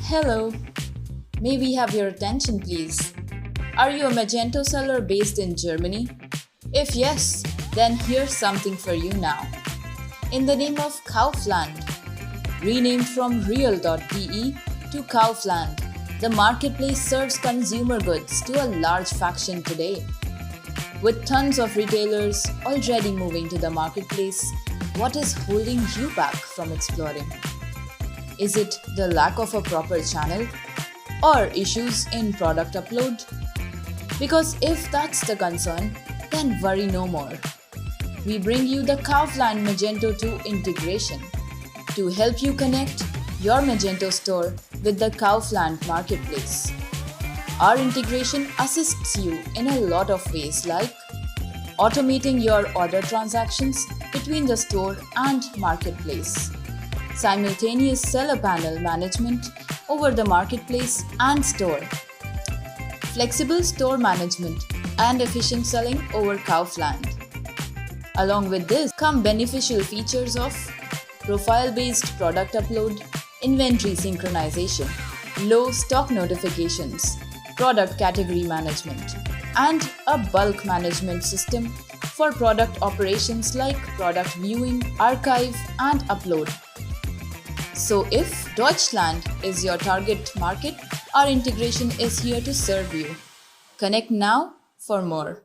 Hello, may we have your attention please? Are you a Magento seller based in Germany? If yes, then here's something for you now. In the name of Kaufland, renamed from real.de to Kaufland, the marketplace serves consumer goods to a large faction today. With tons of retailers already moving to the marketplace, what is holding you back from exploring? Is it the lack of a proper channel or issues in product upload? Because if that's the concern, then worry no more. We bring you the Kaufland Magento Integration to help you connect your Magento store with the Kaufland marketplace. Our integration assists you in a lot of ways like automating your order transactions between the store and marketplace, simultaneous seller panel management over the marketplace and store, flexible store management and efficient selling over Kaufland. Along with this come beneficial features of profile-based product upload, inventory synchronization, low stock notifications, product category management, and a bulk management system for product operations like product viewing, archive, and upload. So if Deutschland is your target market, our integration is here to serve you. Connect now for more.